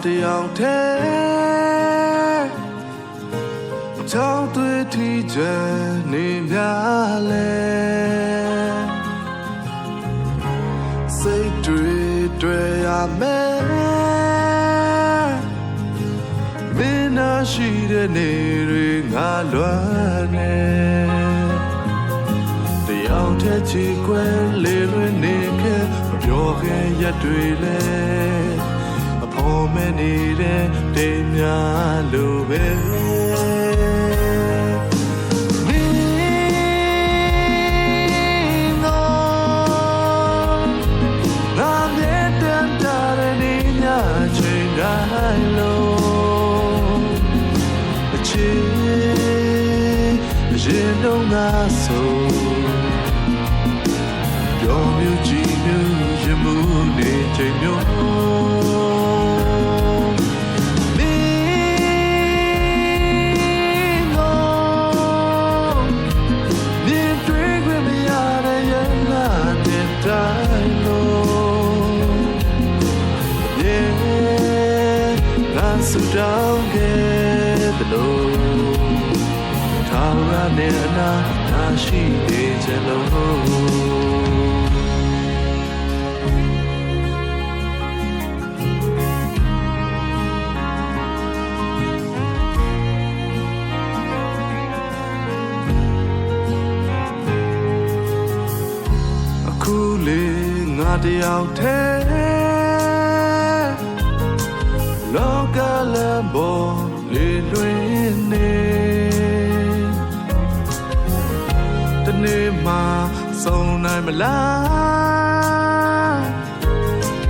တယောက်တည်းချောင်းသွေးထီးချနေများလဲစိတ်တွေရမယ်မင်းနာရှိတဲ့နေတွေငါလွမ်းနေတယောက်တည်းချီကွယ်လေးလွင်နေခဲ့မပြောခဲ့ရက်တွေလဲပေါ်မနေတဲ့တေးများလိုပဲမင်းတော့ငါမြဲတမ်းတဲ့နေညချိန်တိုင်းလို့အချစ်ရင်တော့ငါဆိုပြောမြူကြည့်မြူရမှုနေချိန်မျိုးဆူတောင်းခဲ့တယ်လို့ထာဝရနဲ့အနာရှိနေကြလို့အခုလေငါတယောက်တည်းလောကလမ်းပေါ်လေလွင်နေတနေ့မှဆုံးနိုင်မလား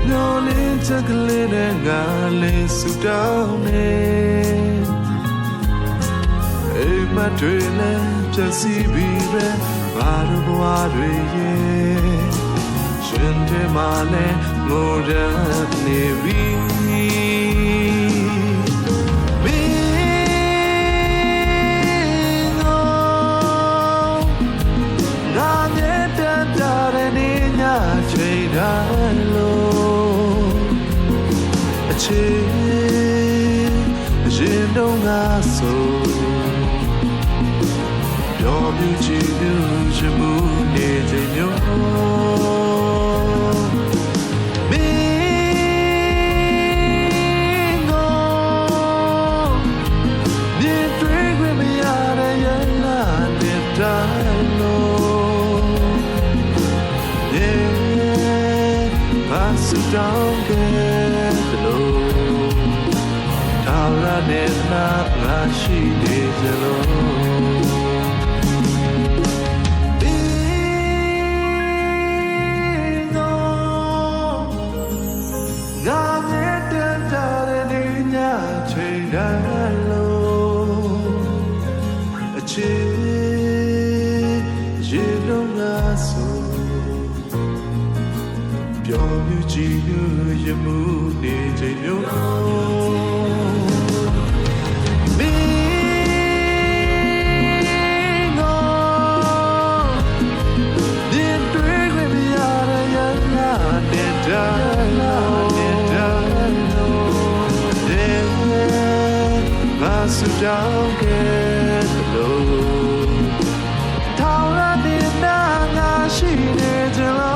ညော်လင်းချက်ကလေးနဲ့ငါလေးဆူတောင်းနေအိမ်မတွေလည်းပြည့်စည်ပြီးပဲငါတို့ဘဝတွေရဲ့ရှင်တွေမှလည်းငိုရနေပြီချိန်တိုင်းလို့အချစ်ရင်တော့ငါဆိုပြောမြူကြည့်မြူချမှုနေချိန်မျိုးမင်းတော့မြင်တွေ့ခွင့်မရတဲ့ရလာတဲ့တိုင်းလို့ဆူတောင်းခဲ့တယ်လို့ထာဝရနဲ့ငါရှိနေကြလို့ဒီတော့ငါမြဲတမ်းတဲ့နေညချိန်တိုင်းလို့အချစ်ရေလုံးငါဆိုပြောမြူကြည့်မြူရမှုနေချိန်မျိုးမင်းတော့ဒီတွေ့ခွင့်မရတဲ့ရနာတဲ့တိုင်းငါဆူတောင်းခဲ့တယ်လို့ထောင်ရတဲ့ငါရှိနေကြလို့